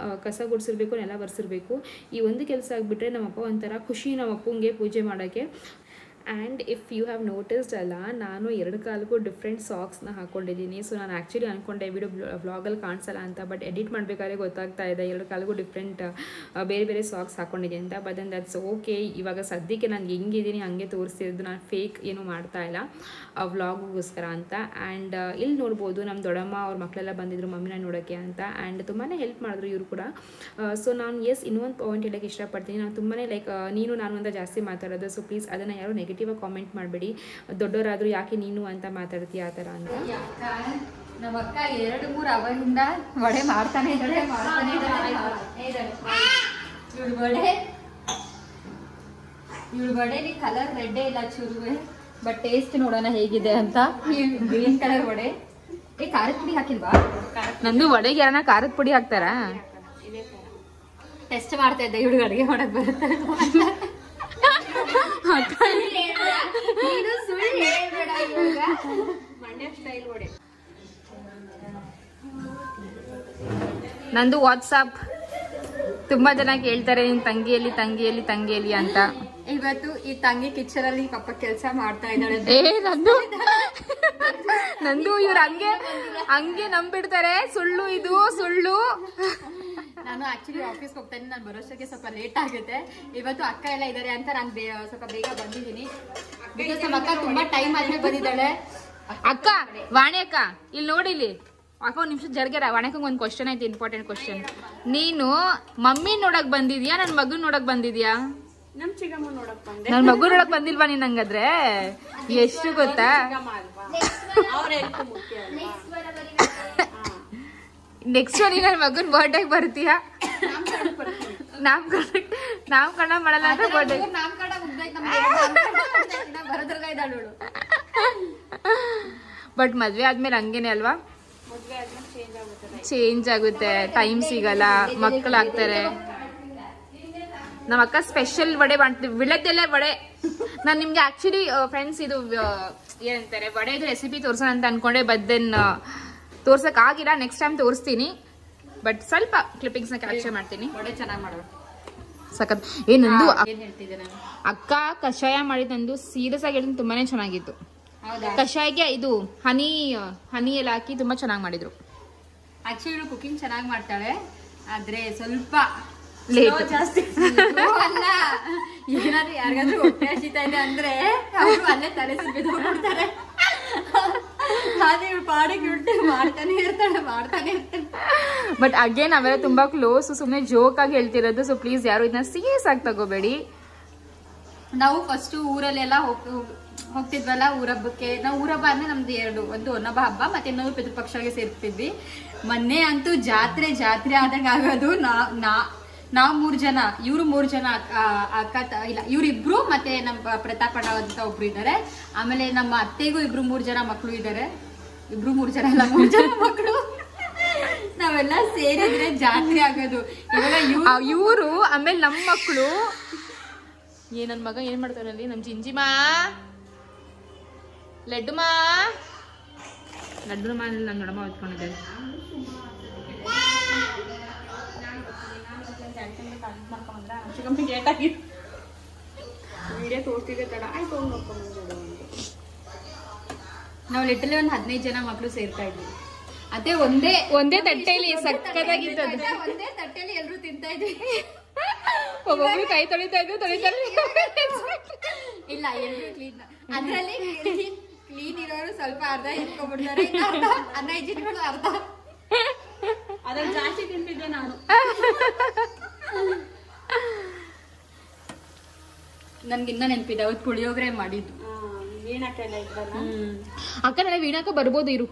ಕಸ ಗುಡಿಸಿರ್ಬೇಕು, ನೆಲ ಬರ್ಸಿರ್ಬೇಕು. ಈ ಒಂದು ಕೆಲಸ ಆಗಿಬಿಟ್ರೆ ನಮ್ಮಪ್ಪ ಒಂಥರ ಖುಷಿ ನಮ್ಮ ಅಪ್ಪಂಗೆ ಪೂಜೆ ಮಾಡೋಕ್ಕೆ. And if you have noticed ಅಲ್ಲ, ನಾನು 2 ಕಾಲಿಗೂ ಡಿಫ್ರೆಂಟ್ ಸಾಕ್ಸ್ನ ಹಾಕ್ಕೊಂಡಿದ್ದೀನಿ. ಸೊ ನಾನು ಆ್ಯಕ್ಚುಲಿ ಅಂದ್ಕೊಂಡೆ ವಿಡಿಯೋ ವ್ಲಾಗಲ್ಲಿ ಕಾಣಿಸಲ್ಲ ಅಂತ. ಬಟ್ ಎಡಿಟ್ ಮಾಡಬೇಕಾದ್ರೆ ಗೊತ್ತಾಗ್ತಾ ಇದೆ 2 ಕಾಲಿಗೂ ಡಿಫ್ರೆಂಟ್ ಬೇರೆ ಸಾಕ್ಸ್ ಹಾಕ್ಕೊಂಡಿದ್ದೀನಿ ಅಂತ. But then that's okay. ಇವಾಗ ಸದ್ಯಕ್ಕೆ ನಾನು ಹೆಂಗಿದ್ದೀನಿ ಹಂಗೆ ತೋರಿಸ್ತಿರೋದು, ನಾನು ಫೇಕ್ ಏನೂ ಮಾಡ್ತಾ ಇಲ್ಲ ವ್ಲಾಗಿಗೋಸ್ಕರ ಅಂತ. ಆ್ಯಂಡ್ ಇಲ್ಲಿ ನೋಡ್ಬೋದು ನಮ್ಮ ದೊಡ್ಡಮ್ಮ ಅವ್ರ ಮಕ್ಕಳೆಲ್ಲ ಬಂದಿದ್ರು ಮಮ್ಮಿನ ನೋಡೋಕ್ಕೆ ಅಂತ. ಆ್ಯಂಡ್ ತುಂಬಾ ಹೆಲ್ಪ್ ಮಾಡಿದ್ರು ಇವರು ಕೂಡ. ಸೊ ನಾನು ಇನ್ನೊಂದು ಪಾಯಿಂಟ್ ಹೇಳೋಕ್ಕೆ ಇಷ್ಟಪಡ್ತೀನಿ. ನಾನು ತುಂಬಾ ಲೈಕ್ ನೀನು ನಾನು ಅಂತ ಜಾಸ್ತಿ ಮಾತಾಡೋದು. ಸೊ ಪ್ಲೀಸ್ ಅದನ್ನು ಯಾರು ನೆಗೆಟಿವ್ ಕಾಮೆಂಟ್ ಮಾಡಬೇಡಿ. ದೊಡ್ಡವರಾದರೂ ಯಾಕೆ ನೀನು ಅಂತ ಮಾತಾಡ್ತೀಯ ಆ ಥರ ಅಂತ. ನಮ್ಮ ಅಕ್ಕ 2-3 ಅವರಿಂದ ವಡೆ ಮಾಡ್ತಾನೆ ಇದ್ದಾಳೆ. ಇವಳು ವಡೆಲಿ ಕಲರ್ ರೆಡ್ಡೇ ಇಲ್ಲ ಚೂರುವೆ. ಬಟ್ ಟೇಸ್ಟ್ ನೋಡೋಣ ಹೇಗಿದೆ ಅಂತ. Green colour vada. ಖಾರದ ಪುಡಿ ಹಾಕಿಲ್ವಾ? ನಂದು ವಡೆಗೆ ಯಾರನ್ನ ಖಾರದ ಪುಡಿ ಹಾಕ್ತಾರಾ? ಟೆಸ್ಟ್ ಮಾಡ್ತಾ ಇದ್ದೆ ಇವಳು ಅಡುಗೆ ಮಾಡಕ್ ಬರುತ್ತೆ. ನಂದು ವಾಟ್ಸಾಪ್ ತುಂಬಾ ಜನ ಕೇಳ್ತಾರೆ ನಿನ್ ತಂಗಿಯಲ್ಲಿ ಅಂತ. ಇವತ್ತು ಈ ತಂಗಿ ಕಿಚನ್ ಅಲ್ಲಿ ಪಪ್ಪ ಕೆಲಸ ಮಾಡ್ತಾ ಇದ್ದಾಳೆ. ನಂದು ಇವ್ರು ಹಂಗೆ ನಂಬಿಡ್ತಾರೆ. ಇದು ಸುಳ್ಳು. ನಾನು ಆಕ್ಚುಲಿ ಆಫೀಸ್ಗೆ ಹೋಗ್ತಾ ಇದ್ದೀನಿ. ನಾನು ಬರೋಷ್ಟಕ್ಕೆ ಸ್ವಲ್ಪ ಲೇಟ್ ಆಗುತ್ತೆ. ಇವತ್ತು ಅಕ್ಕ ಎಲ್ಲ ಇದ್ದಾರೆ ಅಂತ ನಾನು ಸ್ವಲ್ಪ ಬೇಗ ಬಂದಿದ್ದೀನಿ. ಬಿಕಾಸ್ ನಮ್ಮ ಅಕ್ಕ ತುಂಬಾ ಟೈಮ್ ಆದ್ಮೇಲೆ ಬಂದಿದ್ದಾಳೆ. ಅಕ್ಕ ವಾಣಿ ಅಕ್ಕ ಇಲ್ಲಿ ನೋಡಿ, ಇಲ್ಲಿ ಅಕ್ಕ ಒಂದು ನಿಮಿಷ ಜರ್ಗೆರ. ವಾಣಿಕಂಗೆ ಒಂದು ಕ್ವಶನ್ ಐತಿ, ಇಂಪಾರ್ಟೆಂಟ್ ಕ್ವಶನ್. ನೀನು ಮಮ್ಮಿ ನೋಡಕ್ ಬಂದಿದ್ಯಾ ನನ್ ಮಗನ್ ನೋಡಕ್ ಬಂದಿದ್ಯಾ? ನನ್ ಮಗು ನೋಡಕ್ ಬಂದಿಲ್ವಾ ನೀನ್? ಹಂಗಾದ್ರೆ ಎಷ್ಟು ಗೊತ್ತಾ, ನೆಕ್ಸ್ಟ್ ನೀ ನನ್ ಮಗನ್ ಬರ್ಡೇಗೆ ಬರ್ತೀಯಾ? ನಾಮಕರಣ ಮಾಡಲ್ಲ ಅಂತ ಬರ್ಡೇ ಬಟ್ ಮದ್ವೆ ಆದ್ಮೇಲೆ ಹಂಗೇನೆ ಅಲ್ವಾ, ಚೇಂಜ್ ಆಗುತ್ತೆ, ಟೈಮ್ ಸಿಗಲ್ಲ, ಮಕ್ಕಳಾಗ್ತಾರೆ. ನಮ್ಮ ಅಕ್ಕ ಸ್ಪೆಷಲ್ ವಡೆ ಮಾಡ್ತೀವಿ, ವಿಳದ್ದೆಲ್ಲ ವಡೆ. ನಾನು ನಿಮ್ಗೆ ಆಕ್ಚುಲಿ ಫ್ರೆಂಡ್ಸ್ ಇದು ಏನಂತಾರೆ ವಡೆದು ರೆಸಿಪಿ ತೋರ್ಸೋಣ ಅಂತ ಅನ್ಕೊಂಡೆ, ಬಟ್ ದೆನ್ ತೋರ್ಸಕ್ ಆಗಿಲ್ಲ. ನೆಕ್ಸ್ಟ್ ಟೈಮ್ ತೋರಿಸ್ತೀನಿ, ಬಟ್ ಸ್ವಲ್ಪ ಕ್ಲಿಪ್ಪಿಂಗ್ಸ್ ನ ಕ್ಯಾಪ್ಚರ್ ಮಾಡ್ತೀನಿ. ವಡೆ ಚೆನ್ನಾಗಿ ಮಾಡೋದು ಸಖತ್. ಏನಂದು ಏನ್ ಹೇಳ್ತಿದ್ದೆ ನಾನು, ಅಕ್ಕ ಕಷಾಯ ಮಾಡಿದಂದು ಸೀರಿಯಸ್ ಆಗಿ ಹೇಳಿದ್ ತುಂಬಾನೇ ಚೆನ್ನಾಗಿತ್ತು. ಹೌದಾ? ಕಷಾಯಕ್ಕೆ ಇದು ಹನಿ ಎಲ್ಲ ಹಾಕಿ ತುಂಬಾ ಚೆನ್ನಾಗಿ ಮಾಡಿದ್ರು. ಆಕ್ಚುಲಿ ಕುಕಿಂಗ್ ಚೆನ್ನಾಗಿ ಮಾಡ್ತಾಳೆ, ಆದ್ರೆ ಸ್ವಲ್ಪ ಲೇಟ್ ಜಾಸ್ತಿ ಅಲ್ಲ. ಏನಾದ್ರು ಯಾರಿಗಾದ್ರೂ ಹೊಟ್ಟೆ ಹಸಿತಾ ಇದೆ ಅಂದ್ರೆ ಅವರು ಅಲ್ಲೇ ತಲೆ ಸುತ್ತಿದ್ದಾರೆ. ಅದೇ ಪಾಡಿಗೆ ಮಾಡ್ತಾನೆ ಇರ್ತಾಳೆ. ಬಟ್ ಅಗೇನ್ ಅವೆಲ್ಲ ತುಂಬಾ ಕ್ಲೋಸ್, ಸುಮ್ನೆ ಜೋಕ್ ಆಗಿ ಹೇಳ್ತಿರೋದು. ಸೊ ಪ್ಲೀಸ್ ಯಾರು ಇದನ್ನ ಸೀರಿಯಸ್ ಆಗಿ ತಗೋಬೇಡಿ. ನಾವು ಫಸ್ಟ್ ಊರಲ್ಲೆಲ್ಲ ಹೋಗ್ತಿದ್ವಲ್ಲ ಊರಬ್ಬಕ್ಕೆ. ನಾವು ಊರಬ್ಬ ಅಂದ್ರೆ ನಮ್ದು ಒಂದು ಹೊನ್ನಬ್ಬ ಹಬ್ಬ ಮತ್ತೆ ಇನ್ನೊಂದು ಪಿತೃಪಕ್ಷಗೆ ಸೇರ್ತಿದ್ವಿ. ಮೊನ್ನೆ ಅಂತೂ ಜಾತ್ರೆ ಆದಂಗ ಆಗೋದು. ನಾವ್ 3 ಜನ, ಇವ್ರು 3 ಜನ ಅಕ್ಕ ಇಲ್ಲ, ಇವ್ರಿಬ್ರು ಮತ್ತೆ ನಮ್ಮ ಪ್ರತಾಪಣ್ಣ ಅಂತ ಒಬ್ರು ಇದ್ದಾರೆ. ಆಮೇಲೆ ನಮ್ಮ ಅತ್ತೆಗೂ 3 ಜನ ಮಕ್ಳು ಇದ್ದಾರೆ. 3 ಜನ ಅಲ್ಲ, 3 ಜನ ಮಕ್ಕಳು. ನಾವೆಲ್ಲ ಸೇರಿದ್ರೆ ಜಾತ್ರೆ ಆಗೋದು. ಇವಾಗ ಇವರು ಆಮೇಲೆ ನಮ್ಮ ಮಕ್ಕಳು ನನ್ ಮಗ ಏನ್ ಮಾಡ್ತಾನೆ ಅಲ್ಲಿ, ನಮ್ ಜಿಂಜಿಮಾ ಲಡ್ಡುಮಾ ನನ್ ನೋಡಮ್ಮ ಹೊತ್ಕೊಂಡಿದ್ದಾರೆ. ನಾವು ಲಿಟರಲಿ ಒಂದು 15 ಜನ ಮಕ್ಕಳು ಸೇರ್ತಾ ಇದ್ವಿ. ಅದೇ ಒಂದೇ ತಟ್ಟೆಯಲ್ಲಿ ಸಕ್ಕತ್ತಾಗಿತ್ತು. ಒಂದೇ ತಟ್ಟೆಯಲ್ಲಿ ಎಲ್ರು ತಿಂತಾ ಇದ್ವಿ. ಒಬ್ಬೊಬ್ರು ಕೈ ತೊಳಿತಾ ಇಲ್ಲ, ಎಲ್ರು ಕ್ಲೀನ್. ಅದ್ರಲ್ಲಿ ಕ್ಲೀನ್ ಇರೋರು ಸ್ವಲ್ಪ ಅರ್ಧ ಇಟ್ಕೊಂಡ್ಬಿಡ್ತಾರೆ, ಅನ್ಹೈಜಿನ್ಗಳು ಅರ್ಧ. ಅದ್ರಲ್ಲಿ ಜಾಸ್ತಿ ತಿಂತಿದ್ದೆ ನಾನು. ನನ್ಗಿನ್ನ ನೆನಪಿದೆ, ಅವತ್ತು ಪುಳಿಯೋಗರೆ ಮಾಡಿದ್ದು. ವೀಣಾಕೆಲ್ಲ ಇದ್ರಲ್ಲ. ಅಕ್ಕ ನಾಳೆ ವೀಣಾಕ ಬರ್ಬೋದು, ಇರು.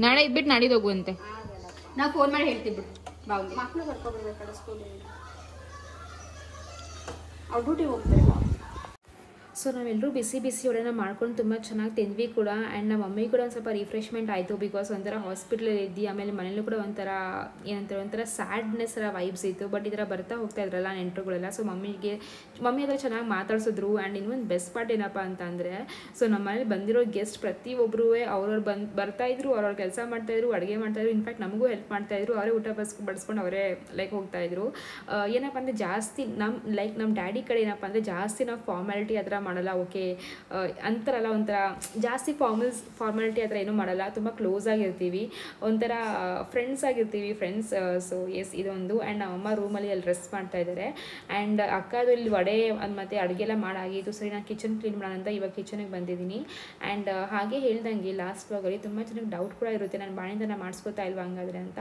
ನಾಳೆ ಇದ್ಬಿಟ್ಟು ನಾಡಿದ್ದು ಹೋಗುವಂತೆ. ನಾವು ಫೋನ್ ಮಾಡಿ ಹೇಳ್ತಿದ್ರು. ಮಕ್ಕಳು ಬರ್ಕೊಬಿಡ್ಬೇಕಲ್ಲ ಸ್ಕೂಲಿಂದ, ಅವ್ರು ಡ್ಯೂಟಿ ಹೋಗ್ತಾರೆ. ಸೊ ನಾವೆಲ್ಲರೂ ಬಿಸಿ ವಡೆನ ಮಾಡ್ಕೊಂಡು ತುಂಬ ಚೆನ್ನಾಗಿ ತಿಂದ್ವಿ ಕೂಡ. ಆ್ಯಂಡ್ ನಮ್ಮ ಮಮ್ಮಿ ಕೂಡ ಒಂದು ಸ್ವಲ್ಪ ರಿಫ್ರೆಶ್ಮೆಂಟ್ ಆಯಿತು, ಬಿಕಾಸ್ ಒಂಥರ ಹಾಸ್ಪಿಟ್ಲಲ್ಲಿ ಇದ್ದು ಆಮೇಲೆ ಮನೇಲೂ ಕೂಡ ಒಂಥರ ಸ್ಯಾಡ್ನೆಸ್ ವೈಬ್ಸ್ ಇತ್ತು. ಬಟ್ ಈ ಥರ ಬರ್ತಾ ಹೋಗ್ತಾ ಇದ್ರಲ್ಲ ನೆಂಟರುಗಳೆಲ್ಲ. ಸೊ ಮಮ್ಮಿ ಹತ್ರ ಚೆನ್ನಾಗಿ ಮಾತಾಡ್ಸಿದ್ರು. ಆ್ಯಂಡ್ ಇನ್ನೊಂದು ಬೆಸ್ಟ್ ಪಾರ್ಟ್ ಏನಪ್ಪ ಅಂತಂದರೆ, ಸೊ ನಮ್ಮ ಮನೇಲಿ ಬಂದಿರೋ ಗೆಸ್ಟ್ ಪ್ರತಿಯೊಬ್ಬರೂ ಅವ್ರವ್ರು ಬರ್ತಾಯಿದ್ರು, ಅವ್ರವ್ರ ಕೆಲಸ ಮಾಡ್ತಾಯಿದ್ರು, ಅಡುಗೆ ಮಾಡ್ತಾಯಿದ್ರು. ಇನ್ಫ್ಯಾಕ್ಟ್ ನಮಗೂ ಹೆಲ್ಪ್ ಮಾಡ್ತಾಯಿದ್ರು. ಅವರೇ ಊಟ ಬಡಿಸ್ಕೊಂಡು ಅವರೇ ಹೋಗ್ತಾಯಿದ್ರು. ಏನಪ್ಪ ಅಂದರೆ ಜಾಸ್ತಿ ನಮ್ಮ ಡ್ಯಾಡಿ ಕಡೆ ಏನಪ್ಪ ಅಂದರೆ ಜಾಸ್ತಿ ನಾವು ಫಾರ್ಮ್ಯಾಲಿಟಿ ಆ ಥರ ಮಾಡಲ್ಲ. ಓಕೆ ಅಂತಾರಲ್ಲ, ಒಂಥರ ಜಾಸ್ತಿ ಫಾರ್ಮಾಲಿಟಿ ಆ ಥರ ಏನೂ ಮಾಡಲ್ಲ. ತುಂಬ ಕ್ಲೋಸ್ ಆಗಿರ್ತೀವಿ, ಒಂಥರ ಫ್ರೆಂಡ್ಸ್ ಆಗಿರ್ತೀವಿ. ಸೊ ಎಸ್ ಇದೊಂದು. ಆ್ಯಂಡ್ ನಮ್ಮಮ್ಮ ರೂಮಲ್ಲಿ ಅಲ್ಲಿ ರೆಸ್ಟ್ ಮಾಡ್ತಾ ಇದ್ದಾರೆ. ಆ್ಯಂಡ್ ಅಕ್ಕದು ಇಲ್ಲಿ ವಡೆ ಮತ್ತು ಅಡುಗೆ ಎಲ್ಲ ಮಾಡಾಗಿತ್ತು. ಸರಿ ನಾನು ಕಿಚನ್ ಕ್ಲೀನ್ ಮಾಡೋಣ ಅಂತ ಇವಾಗ ಕಿಚನಿಗೆ ಬಂದಿದ್ದೀನಿ. ಆ್ಯಂಡ್ ಹಾಗೆ ಹೇಳ್ದಂಗೆ ಲಾಸ್ಟ್ ವ್ಲಾಗಲ್ಲಿ ತುಂಬ ಚೆನ್ನಾಗಿ ಡೌಟ್ ಕೂಡ ಇರುತ್ತೆ, ನಾನು ಬಾಣಿತನ ಮಾಡಿಸ್ಕೋತಾ ಇಲ್ವಾ ಹಂಗಾದ್ರೆ ಅಂತ.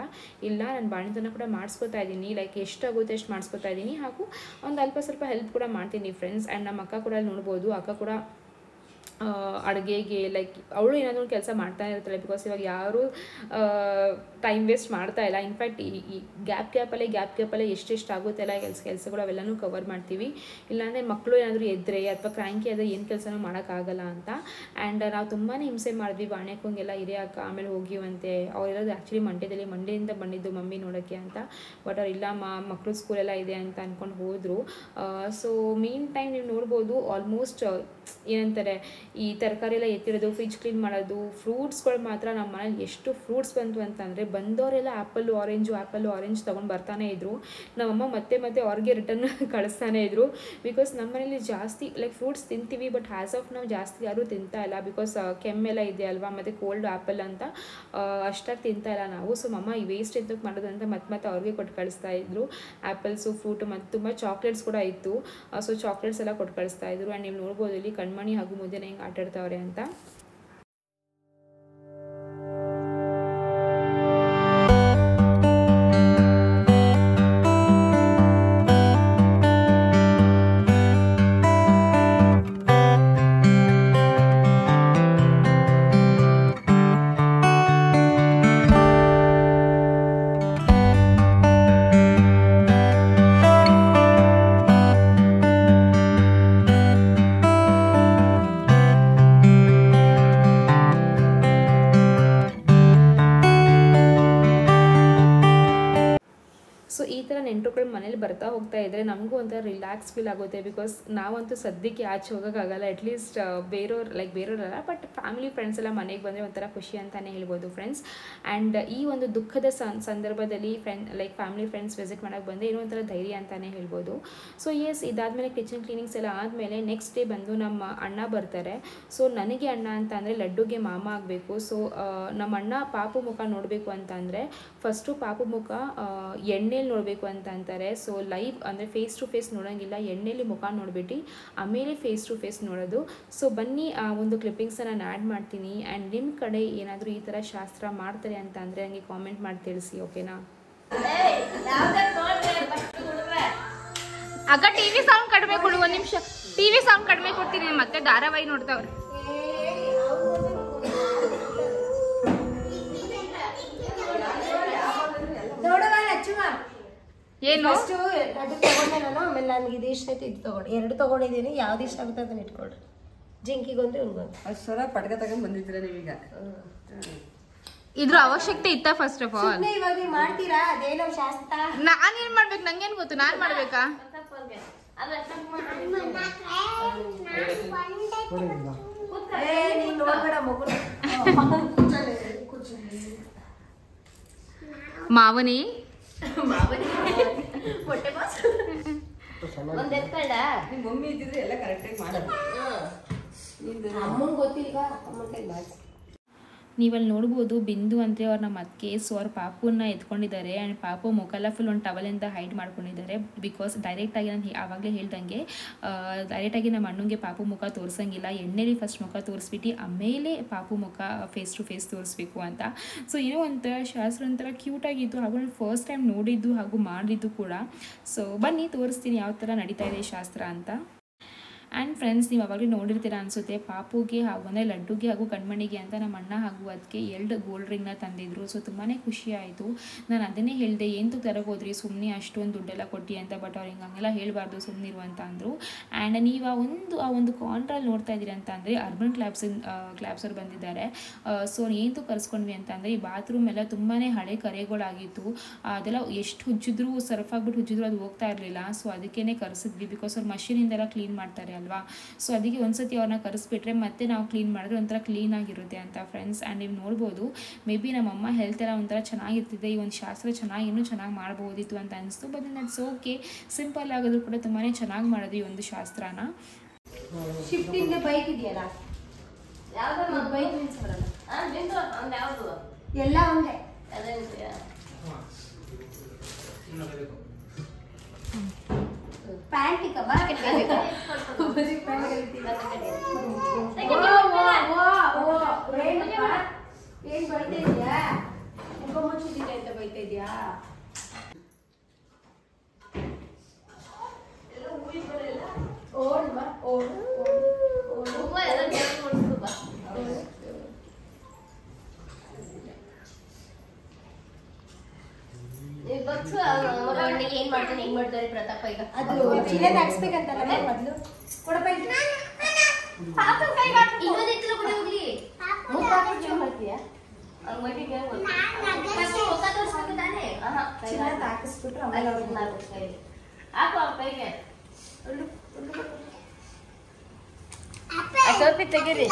ಇಲ್ಲ, ನಾನು ಬಾಣಿತನ ಕೂಡ ಮಾಡಿಸ್ಕೋತಾ ಇದ್ದೀನಿ. ಎಷ್ಟಾಗುತ್ತೆ ಅಷ್ಟು ಮಾಡಿಸ್ಕೋತಾ ಇದ್ದೀನಿ. ಹಾಗೂ ಒಂದು ಸ್ವಲ್ಪ ಹೆಲ್ಪ್ ಕೂಡ ಮಾಡ್ತೀನಿ ಫ್ರೆಂಡ್ಸ್. ಆ್ಯಂಡ್ ನಮ್ಮ ಅಕ್ಕ ಕೂಡ ಅಲ್ಲಿ ನೋಡ್ಬೋದು, ಅಕ್ಕ ಕೂಡ ಅಡುಗೆಗೆ ಅವಳು ಏನಾದರೂ ಕೆಲಸ ಮಾಡ್ತಾನೆ ಇರ್ತಾಳೆ. ಬಿಕಾಸ್ ಇವಾಗ ಯಾರೂ ಟೈಮ್ ವೇಸ್ಟ್ ಮಾಡ್ತಾ ಇಲ್ಲ. ಇನ್ಫ್ಯಾಕ್ಟ್ ಈ ಗ್ಯಾಪಲ್ಲೇ ಎಷ್ಟೆಷ್ಟು ಆಗುತ್ತೆ ಎಲ್ಲ ಕೆಲಸಗಳು ಅವೆಲ್ಲನೂ ಕವರ್ ಮಾಡ್ತೀವಿ. ಇಲ್ಲಾಂದರೆ ಮಕ್ಕಳು ಏನಾದರೂ ಎದ್ದರೆ ಅಥವಾ ಕ್ರ್ಯಾಂಕಿ ಆದರೆ ಏನು ಕೆಲಸನೂ ಮಾಡೋಕ್ಕಾಗಲ್ಲ ಅಂತ. ಆ್ಯಂಡ್ ನಾವು ತುಂಬಾ ಹಿಂಸೆ ಮಾಡಿದ್ವಿ. ಬಾಣೆಕೊಂಗೆಲ್ಲ ಹಿರಿಯಕ್ಕ ಆಮೇಲೆ ಹೋಗಿವಂತೆ. ಅವರಿರೋದು ಆ್ಯಕ್ಚುಲಿ ಮಂಡ್ಯದಿಂದ ಬಂದಿದ್ದು ಮಮ್ಮಿ ನೋಡೋಕ್ಕೆ ಅಂತ. ಬಟ್ ಅವ್ರು ಇಲ್ಲ ಮಕ್ಕಳು ಸ್ಕೂಲೆಲ್ಲ ಇದೆ ಅಂತ ಅಂದ್ಕೊಂಡು ಹೋದರು. ಸೊ ಮೀನ್ ಟೈಮ್ ನೀವು ನೋಡ್ಬೋದು, ಆಲ್ಮೋಸ್ಟ್ ಏನಂತಾರೆ, ಈ ತರಕಾರಿ ಎಲ್ಲ ಎತ್ತಿಡೋದು, ಫ್ರಿಜ್ ಕ್ಲೀನ್ ಮಾಡೋದು, ಫ್ರೂಟ್ಸ್ಗಳು ಮಾತ್ರ ನಮ್ಮ ಮನೇಲಿ ಎಷ್ಟು ಫ್ರೂಟ್ಸ್ ಬಂತು ಅಂತಂದರೆ, ಬಂದವರೆಲ್ಲ ಆ್ಯಪಲ್ ಆರೆಂಜ್ ತೊಗೊಂಡು ಬರ್ತಾನೆ ಇದ್ರು. ನಮ್ಮಮ್ಮ ಮತ್ತೆ ಅವ್ರಿಗೆ ರಿಟರ್ನ್ ಕಳಿಸ್ತಾನೆ ಇದ್ರು. ಬಿಕಾಸ್ ನಮ್ಮ ಮನೇಲಿ ಜಾಸ್ತಿ ಫ್ರೂಟ್ಸ್ ತಿಂತೀವಿ, ಬಟ್ ಹ್ಯಾಸ್ ಆಫ್ ನಾವು ಜಾಸ್ತಿ ಯಾರೂ ತಿಂತಾ ಇಲ್ಲ. ಬಿಕಾಸ್ ಕೆಮ್ಮೆಲ್ಲ ಇದೆ ಅಲ್ವಾ, ಮತ್ತು ಕೋಲ್ಡ್ ಆ್ಯಪಲ್ ಅಂತ ಅಷ್ಟಾಗಿ ತಿಂತಾ ಇಲ್ಲ ನಾವು. ಸೊ ಮಮ್ಮ ಈ ವೇಸ್ಟ್ ಎಂತಕ್ಕೆ ಮಾಡೋದು ಅಂತ ಮತ್ತೆ ಅವ್ರಿಗೆ ಕೊಟ್ಟು ಕಳಿಸ್ತಾ ಇದ್ರು. ಆ್ಯಪಲ್ಸು, ಫ್ರೂಟು ಮತ್ತು ತುಂಬ ಚಾಕ್ಲೇಟ್ಸ್ ಕೂಡ ಇತ್ತು. ಸೊ ಚಾಕ್ಲೇಟ್ಸ್ ಎಲ್ಲ ಕೊಟ್ಟು ಕಳಿಸ್ತಾ ಇದ್ರು. ಆ್ಯಂಡ್ ನೀವು ನೋಡ್ಬೋದು ಇಲ್ಲಿ ಕಣ್ಮಣಿ ಹಾಗೂ ಮುದ್ದೆನ ಹೆಂಗೆ ಆಟಾಡ್ತಾವ್ರೆ ಅಂತ. ನೆಂಟರುಗಳು ಮನೇಲಿ ಬರ್ತಾ ಹೋಗ್ತಾ ಇದ್ದರೆ ನಮಗೂ ಒಂಥರ ರಿಲ್ಯಾಕ್ಸ್ ಫೀಲ್ ಆಗುತ್ತೆ. ಬಿಕಾಸ್ ನಾವಂತೂ ಸದ್ಯಕ್ಕೆ ಆಚೆ ಹೋಗೋಕ್ಕಾಗಲ್ಲ, ಅಟ್ಲೀಸ್ಟ್ ಬೇರೆಯವರಲ್ಲ, ಬಟ್ ಫ್ಯಾಮಿಲಿ ಫ್ರೆಂಡ್ಸ್ ಎಲ್ಲ ಮನೆಗೆ ಬಂದರೆ ಒಂಥರ ಖುಷಿ ಅಂತಲೇ ಹೇಳ್ಬೋದು ಫ್ರೆಂಡ್ಸ್. ಆ್ಯಂಡ್ ಈ ಒಂದು ದುಃಖದ ಸಂದರ್ಭದಲ್ಲಿ ಫ್ಯಾಮಿಲಿ ಫ್ರೆಂಡ್ಸ್ ವಿಸಿಟ್ ಮಾಡೋಕ್ಕೆ ಬಂದರೆ ಏನೋ ಒಂಥರ ಧೈರ್ಯ ಅಂತಲೇ ಹೇಳ್ಬೋದು. ಸೊ ಎಸ್, ಇದಾದಮೇಲೆ ಕಿಚನ್ ಕ್ಲೀನಿಂಗ್ಸ್ ಎಲ್ಲ ಆದಮೇಲೆ ನೆಕ್ಸ್ಟ್ ಡೇ ಬಂದು ನಮ್ಮ ಅಣ್ಣ ಬರ್ತಾರೆ. ಸೊ ನನಗೆ ಅಣ್ಣ ಅಂತ ಅಂದರೆ ಲಡ್ಡುಗೆ ಮಾಮ ಆಗಬೇಕು. ಸೊ ನಮ್ಮ ಅಣ್ಣ ಪಾಪು ಮುಖ ನೋಡಬೇಕು ಅಂತ ಅಂದರೆ ಫಸ್ಟು ಪಾಪು ಮುಖ ಎಣ್ಣೆಲಿ ನೋಡಬೇಕು ಅಂತ ಅಂತಾರೆ. ಸೊ ಲೈವ್ ಅಂದರೆ ಫೇಸ್ ಟು ಫೇಸ್ ನೋಡೋಂಗಿಲ್ಲ, ಎಣ್ಣೆಲಿ ಮುಖ ನೋಡಿಬಿಟ್ಟು ಆಮೇಲೆ ಫೇಸ್ ಟು ಫೇಸ್ ನೋಡೋದು. ಸೊ ಬನ್ನಿ ಆ ಒಂದು ಕ್ಲಿಪ್ಪಿಂಗ್ಸನ್ನು ನಾನು ಆ್ಯಡ್ ಮಾಡ್ತೀನಿ. ಆ್ಯಂಡ್ ನಿಮ್ಮ ಕಡೆ ಏನಾದರೂ ಈ ಥರ ಶಾಸ್ತ್ರ ಮಾಡ್ತಾರೆ ಅಂತ ಅಂದರೆ ನನಗೆ ಕಾಮೆಂಟ್ ಮಾಡಿ ತಿಳಿಸಿ, ಓಕೆನಾ? ಅಕ್ಕ ಟಿವಿ ಸೌಂಡ್ ಕಡಿಮೆ ಕೊಡು, ಒಂದು ನಿಮಿಷ ಟಿವಿ ಸೌಂಡ್ ಕಡಿಮೆ ಕೊಡ್ತೀನಿ, ಮತ್ತೆ ಧಾರಾವಾಹಿ ನೋಡ್ತಾವ್ರೆ. ಏನು ತಗೊಂಡೆ ನಾನು, ಆಮೇಲೆ ನನಗೆ ಇದು ಇಷ್ಟ ಆಯ್ತು, ಇದು ತಗೊಂಡೆ, 2 ತಗೊಂಡಿದ್ದೀನಿ. ಯಾವ್ದು ಇಷ್ಟ ಆಗುತ್ತೆ ಅದನ್ನ ಇಟ್ಕೊಳ್ರಿ. ಜಿಂಕಿಗೊಂದು ಇವ್ನಿಗೊಂದು. ಅಷ್ಟು ಸಲ ಪಟಕ ತಗೊಂಡ್ ಬಂದಿದ್ದೀರಾ ನೀವೀಗ? ಇದ್ರ ಅವಶ್ಯಕತೆ ಇತ್ತ? ಫಸ್ಟ್ ಆಫ್ ಆಲ್ ಇವಾಗ ನೀವು ಮಾಡ್ತೀರಾ? ಅದೇನೋ ಶಾಸ್ತ್ರ. ನಾನೇನ್ ಮಾಡ್ಬೇಕು? ನಂಗೇನ್ ಗೊತ್ತು, ನಾನ್ ಮಾಡ್ಬೇಕಾ? ನೀನ್ ನೋಡ್ಬೇಡ ಮಗು. ಮಾವನಿ ಒಂದ್ ಎತ್ಕೊಂಡ ನಿಮ್ ಮಮ್ಮಿ ಇದ್ದಿದ್ರೆ ಎಲ್ಲ ಕರೆಕ್ಟಾಗಿ ಮಾಡೋದು. ಅಮ್ಮನ್ ಗೊತ್ತಿಲ್ಲ, ಅಮ್ಮನ್ ಕೈ ಮಾಡಿ. ನೀವಲ್ಲಿ ನೋಡ್ಬೋದು ಬಿಂದು ಅಂದರೆ ಅವ್ರ ನಮ್ಮ ಅತ್ತಿಗೆ. ಸೊ ಅವ್ರ ಪಾಪುನ ಎತ್ಕೊಂಡಿದ್ದಾರೆ ಆ್ಯಂಡ್ ಪಾಪು ಮುಖೆಲ್ಲ ಫುಲ್ ಒಂದು ಟವಲಿಂದ ಹೈಡ್ ಮಾಡ್ಕೊಂಡಿದ್ದಾರೆ. ಬಿಕಾಸ್ ಡೈರೆಕ್ಟಾಗಿ ನಾನು ಆವಾಗಲೇ ಹೇಳ್ದಂಗೆ ಡೈರೆಕ್ಟಾಗಿ ನಮ್ಮ ಅಣ್ಣಂಗೆ ಪಾಪು ಮುಖ ತೋರಿಸಂಗಿಲ್ಲ, ಎಣ್ಣೆಲಿ ಫಸ್ಟ್ ಮುಖ ತೋರಿಸ್ಬಿಟ್ಟು ಆಮೇಲೆ ಪಾಪು ಮುಖ ಫೇಸ್ ಟು ಫೇಸ್ ತೋರಿಸ್ಬೇಕು ಅಂತ. ಸೊ ಏನೋ ಒಂಥರ ಶಾಸ್ತ್ರ ಒಂಥರ ಕ್ಯೂಟಾಗಿತ್ತು, ಹಾಗೂ ನಾನು ಫಸ್ಟ್ ಟೈಮ್ ನೋಡಿದ್ದು ಹಾಗೂ ಮಾಡಿದ್ದು ಕೂಡ. ಸೊ ಬನ್ನಿ ತೋರಿಸ್ತೀನಿ ಯಾವ ಥರ ನಡೀತಾ ಇದೆ ಶಾಸ್ತ್ರ ಅಂತ. ಆ್ಯಂಡ್ ಫ್ರೆಂಡ್ಸ್, ನೀವು ಅವಾಗಲೇ ನೋಡಿರ್ತೀರ ಅನಿಸುತ್ತೆ, ಪಾಪುಗೆ ಹಾಗೂ ಅಂದರೆ ಲಡ್ಡುಗೆ ಹಾಗೂ ಕಣ್ಮಣಿಗೆ ಅಂತ ನಮ್ಮ ಅಣ್ಣ ಹಾಗೂ ಅದಕ್ಕೆ 2 ಗೋಲ್ಡ್ ರಿಂಗ್ನ ತಂದಿದ್ರು. ಸೊ ತುಂಬಾ ಖುಷಿ ಆಯಿತು. ನಾನು ಅದನ್ನೇ ಹೇಳಿದೆ, ಏನು ತರಕ್ಕೆ ಹೋದ್ರಿ, ಸುಮ್ಮನೆ ಅಷ್ಟೊಂದು ದುಡ್ಡೆಲ್ಲ ಕೊಟ್ಟು ಅಂತ. ಬಟ್ ಅವ್ರು ಹಂಗೆಲ್ಲ ಹೇಳಬಾರ್ದು, ಸುಮ್ಮನಿರು ಅಂತ ಅಂದರು. ಆ್ಯಂಡ್ ನೀವು ಆ ಒಂದು ಕಾಂಟ್ರಲ್ಲಿ ನೋಡ್ತಾ ಇದ್ದೀರಿ ಅಂತ ಅಂದರೆ ಅರ್ಬನ್ ಕ್ಲಾಬ್ಸವ್ರು ಬಂದಿದ್ದಾರೆ. ಸೊ ಏನು ಕರೆಸ್ಕೊಂಡ್ವಿ ಅಂತ ಅಂದರೆ ಈ ಬಾತ್ರೂಮ್ ಎಲ್ಲ ತುಂಬಾ ಹಳೆ ಕರೆಗಳಾಗಿತ್ತು, ಅದೆಲ್ಲ ಎಷ್ಟು ಹುಜ್ಜಿದ್ರು ಸರ್ಫ್ ಆಗಿಬಿಟ್ಟು ಹುಜ್ಜಿದ್ರು ಅದು ಹೋಗ್ತಾ ಇರಲಿಲ್ಲ. ಸೊ ಅದಕ್ಕೇ ಕರೆಸಿದ್ವಿ, ಬಿಕಾಸ್ ಅವ್ರು ಮಷೀನಿಂದೆಲ್ಲ ಕ್ಲೀನ್ ಮಾಡ್ತಾರೆ ಅಲ್ವಾ. ಸೊ ಅದಕ್ಕೆ ಒಂದ್ಸತಿ ಅವ್ರನ್ನ ಕರೆಸ್ಬಿಟ್ರೆ ಮತ್ತೆ ನಾವು ಕ್ಲೀನ್ ಮಾಡಿದ್ರೆ ಒಂಥರ ಕ್ಲೀನಾಗಿರುತ್ತೆ ಅಂತ ಫ್ರೆಂಡ್ಸ್. ಆ್ಯಂಡ್ ನೀವು ನೋಡ್ಬೋದು, ಮೇ ಬಿ ನಮ್ಮಮ್ಮ ಹೆಲ್ತ್ ಎಲ್ಲ ಒಂಥರ ಚೆನ್ನಾಗಿರ್ತಿದೆ, ಈ ಒಂದು ಶಾಸ್ತ್ರ ಇನ್ನೂ ಚೆನ್ನಾಗಿ ಮಾಡ್ಬೋದಿತ್ತು ಅಂತ ಅನಿಸ್ತು. ಬಟ್ ದಟ್ಸ್ ಓಕೆ, ಸಿಂಪಲ್ ಆಗೋದು ಕೂಡ ತುಂಬಾ ಚೆನ್ನಾಗಿ ಮಾಡೋದು ಈ ಒಂದು ಶಾಸ್ತ್ರನ. ಶಿಫ್ಟಿಂದ ಬೈಕ್ ಇದೆಯಲ್ಲ, ಯಾವ್ದು ಬೈಕ್ ನಿಲ್ಸಬರಲ್ಲ ಯಾವ್ದು ಎಲ್ಲ ಒಂದೇ. ಅದೇ ಪ್ಯಾಂಟ್ ಏನ್ ಬೈತಾ ಇದೆಯಾ? ಮುಖ ಮುಚ್ಚಿದ್ದೀನಿ ಅಂತ ಬೈತಾ ಇದೆಯಾ? ಓಡ್ ಓಡ್ ಏನ್ ಮಾಡ್ತಾನೆ, ಹೆಂಗ್ ಮಾಡ್ತಾರೆ ಪ್ರತಾಪ ಈಗ? ಅದು ಚೀಲದ ಹಾಕ್ಸ್ಬೇಕಂತಲ್ಲ ಮೊದ್ಲು. ಕೊಡಪ್ಪ ಹಾಕಿಸ್ಬಿಟ್ರು ತೆಗೀರಿ.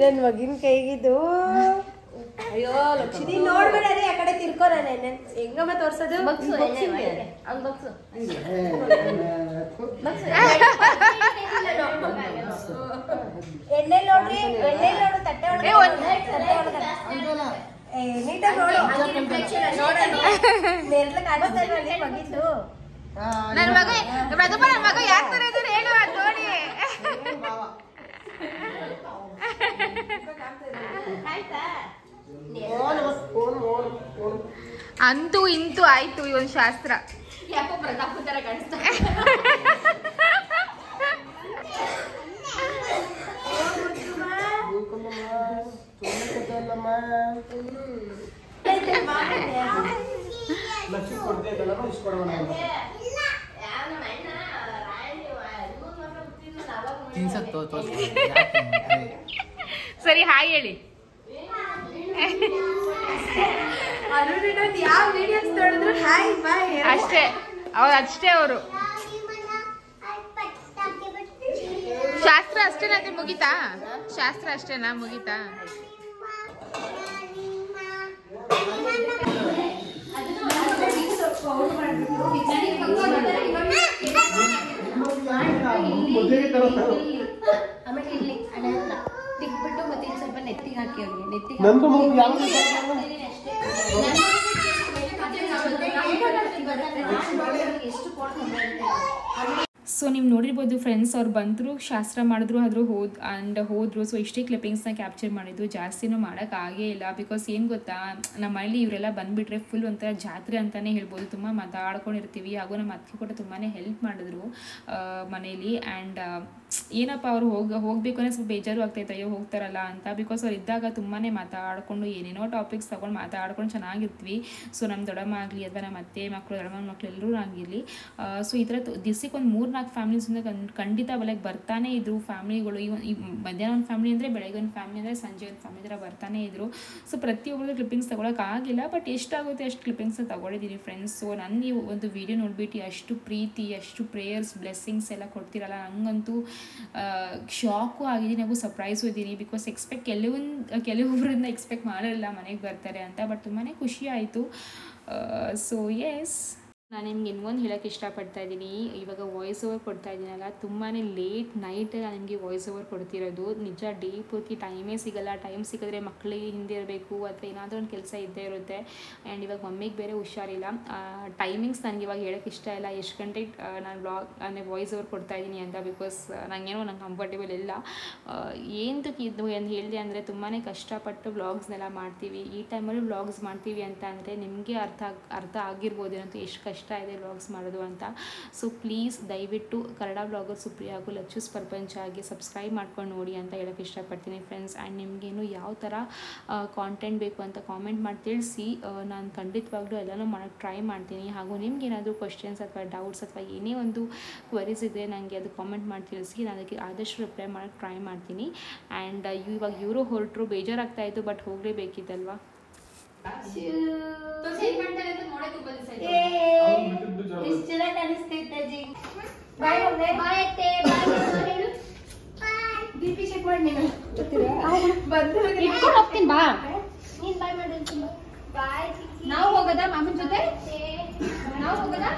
ನನ್ ಮಗಿನ ಕೈಗಿದು. ಅಯ್ಯೋ ಲಕ್ಷ್ಮಿ ನೋಡ್ಬೇಡ್ರಿ, ಆ ಕಡೆ ತಿರ್ಕೋ. ನಾನು ಹೆಂಗಮ್ಮ ತೋರ್ಸೋದು? ಎಣ್ಣೆ ನೋಡ್ರಿ, ಎಣ್ಣೆ ನೋಡು, ತಟ್ಟೆ ಒಳಗೆ ನೀಟಾಗಿ ನೋಡು. ನೆರ್ಲ ಕಾಣಿಸ್ತಾ ಇಲ್ವಲ್ಲಿ ಮಗಿದ್ದು? ನನ್ನ ಮಗ ಯಾವ ಥರ ಇದ್ದಾರೆ ಹೇಳು ಅದು ನೋಡಿ. ಅಂತೂ ಇಂತೂ ಆಯ್ತು ಈ ಒಂದು ಶಾಸ್ತ್ರ. ಯಾಕೋ ಪ್ರತಾಪ ತರ ಕಾಣಿಸ್ತಾ. ಸರಿ ಹಾಯ್ ಹೇಳಿ. ಯಾವ ವಿಡಿಯೋಸ್ ನೋಡಿದ್ರು ಹಾಯ್ ಬಾಯ್ ಅಷ್ಟೇ ಅವ್ರು ಅಷ್ಟೇ ಅವರು ಶಾಸ್ತ್ರ ಅಷ್ಟೇನಾ ಮುಗಿತಾ ಶಾಸ್ತ್ರ ಅಷ್ಟೇನಾ ಮುಗಿತಾ ಆಮೇಲೆ ಇಲ್ಲಿ ಹಣೆ ಹತ್ರ ತಿಕ್ಬಿಟ್ಟು ಮತ್ತೆ ಇಲ್ಲಿ ಸ್ವಲ್ಪ ನೆತ್ತಿಗೆ ಹಾಕಿ ಅವ್ರಿಗೆ ನೆತ್ತಿಗೆ ಎಷ್ಟು ಸೊ ನೀವು ನೋಡಿರ್ಬೋದು ಫ್ರೆಂಡ್ಸ್, ಅವ್ರು ಬಂದರು, ಶಾಸ್ತ್ರ ಮಾಡಿದ್ರು, ಆದರೂ ಹೋದರು. ಸೊ ಇಷ್ಟೇ ಕ್ಲಿಪ್ಪಿಂಗ್ಸ್ನ ಕ್ಯಾಪ್ಚರ್ ಮಾಡಿದ್ದು, ಜಾಸ್ತಿನೂ ಮಾಡೋಕ್ಕಾಗೇ ಇಲ್ಲ. ಬಿಕಾಸ್ ಏನು ಗೊತ್ತಾ, ನಮ್ಮ ಮನೇಲಿ ಇವರೆಲ್ಲ ಬಂದುಬಿಟ್ರೆ ಫುಲ್ ಒಂಥರ ಜಾತ್ರೆ ಅಂತಲೇ ಹೇಳ್ಬೋದು. ತುಂಬ ಮಾತಾಡ್ಕೊಂಡಿರ್ತೀವಿ. ಹಾಗೂ ನಮ್ಮ ಅತ್ತೆ ಕೂಡ ತುಂಬಾ ಹೆಲ್ಪ್ ಮಾಡಿದ್ರು ಮನೇಲಿ. ಆ್ಯಂಡ್ ಏನಪ್ಪ ಅವ್ರು ಹೋಗಬೇಕು ಅಂದರೆ ಸ್ವಲ್ಪ ಬೇಜಾರು ಆಗ್ತಾಯಿತ್ತು, ಅಯ್ಯೋ ಹೋಗ್ತಾರಲ್ಲ ಅಂತ. ಬಿಕಾಸ್ ಅವ್ರು ಇದ್ದಾಗ ತುಂಬಾ ಮಾತಾಡಿಕೊಂಡು ಏನೇನೋ ಟಾಪಿಕ್ಸ್ ತೊಗೊಂಡು ಮಾತಾಡ್ಕೊಂಡು ಚೆನ್ನಾಗಿರ್ತೀವಿ. ಸೊ ನಮ್ಮ ದೊಡ್ಡಮ್ಮ ಆಗಲಿ ಅಥವಾ ನಮ್ಮ ಅತ್ತೆ ಮಕ್ಕಳು, ದೊಡ್ಡಮ್ಮನ ಮಕ್ಕಳು ಎಲ್ಲರೂ ಆಗಿರಲಿ. ಸೊ ಈ ಥರ ದಿವ್ಸಕ್ಕೆ ಒಂದು 3-4 ಫ್ಯಾಮಿಲೀಸಿಂದ ಖಂಡಿತ ಬೆಳಗ್ಗೆ ಬರ್ತಾನೆ ಇದ್ರು ಫ್ಯಾಮಿಲಿಗಳು. ಈ ಮಧ್ಯಾಹ್ನ ಒಂದು ಫ್ಯಾಮಿಲಿ ಅಂದರೆ ಬೆಳಗ್ಗೆ ಒಂದು ಫ್ಯಾಮಿಲಿ ಅಂದರೆ ಸಂಜೆ ಒಂದು ಫ್ಯಾಮಿಲಿ ಥರ ಬರ್ತಾನೆ ಇದ್ರು. ಸೊ ಪ್ರತಿಯೊಬ್ಬರು ಕ್ಲಿಪ್ಪಿಂಗ್ಸ್ ತೊಗೊಳಕ್ಕಾಗಿಲ್ಲ, ಬಟ್ ಎಷ್ಟಾಗುತ್ತೆ ಅಷ್ಟು ಕ್ಲಿಪ್ಪಿಂಗ್ಸ್ನ ತೊಗೊಂಡಿದ್ದೀನಿ ಫ್ರೆಂಡ್ಸ್. ಸೊ ನಾನು ನೀವು ಒಂದು ವಿಡಿಯೋ ನೋಡಿಬಿಟ್ಟು ಅಷ್ಟು ಪ್ರೀತಿ, ಅಷ್ಟು ಪ್ರೇಯರ್ಸ್, ಬ್ಲೆಸ್ಸಿಂಗ್ಸ್ ಎಲ್ಲ ಕೊಡ್ತಿರಲ್ಲ, ನನಗಂತೂ ಶಾಕು ಆಗಿದ್ದೀನಿ, ಹಾಗೂ ಸರ್ಪ್ರೈಸು ಇದ್ದೀನಿ. ಬಿಕಾಸ್ ಕೆಲವೊಬ್ಬರಿಂದ ಎಕ್ಸ್ಪೆಕ್ಟ್ ಮಾಡಿರಲಿಲ್ಲ ಮನೆಗೆ ಬರ್ತಾರೆ ಅಂತ, ಬಟ್ ತುಂಬಾ ಖುಷಿ ಆಯಿತು. ಸೊ ಎಸ್, ನಾನು ನಿಮ್ಗೆ ಇನ್ನೊಂದು ಹೇಳೋಕ್ಕೆ ಇಷ್ಟಪಡ್ತಾ ಇದ್ದೀನಿ. ಇವಾಗ ವಾಯ್ಸ್ ಓವರ್ ಕೊಡ್ತಾ ಇದ್ದೀನಲ್ಲ, ತುಂಬಾ ಲೇಟ್ ನೈಟಲ್ಲಿ ನಾನು ನಿಮಗೆ ವಾಯ್ಸ್ ಓವರ್ ಕೊಡ್ತಿರೋದು. ನಿಜ ಡೇ ಪೂರ್ತಿ ಟೈಮೇ ಸಿಗೋಲ್ಲ. ಟೈಮ್ ಸಿಕ್ಕಿದ್ರೆ ಮಕ್ಕಳಿಗೆ ಹಿಂದೆ ಇರಬೇಕು ಅಥವಾ ಏನಾದರೂ ಒಂದು ಕೆಲಸ ಇದ್ದೇ ಇರುತ್ತೆ. ಆ್ಯಂಡ್ ಇವಾಗ ಮಮ್ಮಿಗೆ ಬೇರೆ ಹುಷಾರಿಲ್ಲ. ಟೈಮಿಂಗ್ಸ್ ನನಗೆ ಇವಾಗ ಹೇಳೋಕ್ಕೆ ಇಷ್ಟ ಇಲ್ಲ, ಎಷ್ಟು ಗಂಟೆಗೆ ನಾನು ವಾಯ್ಸ್ ಓವರ್ ಕೊಡ್ತಾ ಇದ್ದೀನಿ ಅಂತ. ಬಿಕಾಸ್ ನನಗೇನೋ ನಂಗೆ ಕಂಫರ್ಟೇಬಲ್ ಇಲ್ಲ. ಏನಕ್ಕೆ ಇದು ಎಂದು ಹೇಳಿದೆ ಅಂದರೆ, ತುಂಬಾ ಕಷ್ಟಪಟ್ಟು ವ್ಲಾಗ್ಸ್ನೆಲ್ಲ ಮಾಡ್ತೀವಿ. ಈ ಟೈಮಲ್ಲಿ ವ್ಲಾಗ್ಸ್ ಮಾಡ್ತೀವಿ ಅಂತ ಅಂದರೆ ನಿಮಗೆ ಅರ್ಥ ಆಗಿರ್ಬೋದು ಏನಂತೂ ಎಷ್ಟು ಕಷ್ಟ ಇದೆ ವ್ಲಾಗ್ಸ್ ಮಾಡೋದು ಅಂತ. ಸೊ ಪ್ಲೀಸ್ ದಯವಿಟ್ಟು ಕನ್ನಡ ವ್ಲಾಗರ್ ಸುಪ್ರಿಯಾ ಹಾಗೂ ಲಚ್ಚೂಸ್ ಪ್ರಪಂಚ ಆಗಿ ಸಬ್ಸ್ಕ್ರೈಬ್ ಮಾಡ್ಕೊಂಡು ನೋಡಿ ಅಂತ ಹೇಳೋಕ್ಕೆ ಇಷ್ಟಪಡ್ತೀನಿ ಫ್ರೆಂಡ್ಸ್. ಆ್ಯಂಡ್ ನಿಮಗೇನು ಯಾವ ಥರ ಕಾಂಟೆಂಟ್ ಬೇಕು ಅಂತ ಕಾಮೆಂಟ್ ಮಾಡಿ ತಿಳಿಸಿ. ನಾನು ಖಂಡಿತವಾಗ್ಲೂ ಎಲ್ಲನೂ ಮಾಡೋಕ್ಕೆ ಟ್ರೈ ಮಾಡ್ತೀನಿ. ಹಾಗೂ ನಿಮ್ಗೇನಾದರೂ ಕ್ವಶನ್ಸ್ ಅಥವಾ ಡೌಟ್ಸ್ ಅಥವಾ ಏನೇ ಒಂದು ಕ್ವರೀಸ್ ಇದ್ದರೆ ನನಗೆ ಅದು ಕಾಮೆಂಟ್ ಮಾಡಿ ತಿಳಿಸಿ. ನಾನು ಅದಕ್ಕೆ ಆದಷ್ಟು ರಿಪ್ಲೈ ಮಾಡೋಕ್ಕೆ ಟ್ರೈ ಮಾಡ್ತೀನಿ. ಆ್ಯಂಡ್ ಇವಾಗ ಇವರು ಹೊರಟರು, ಬೇಜಾರಾಗ್ತಾಯಿತ್ತು, ಬಟ್ ಹೋಗಲೇಬೇಕಿತ್ತಲ್ವಾ. ನಾವು ಹೋಗೋದಾ ಮಾಮನ ಜೊತೆ? ನಾವು ಹೋಗೋದಾ?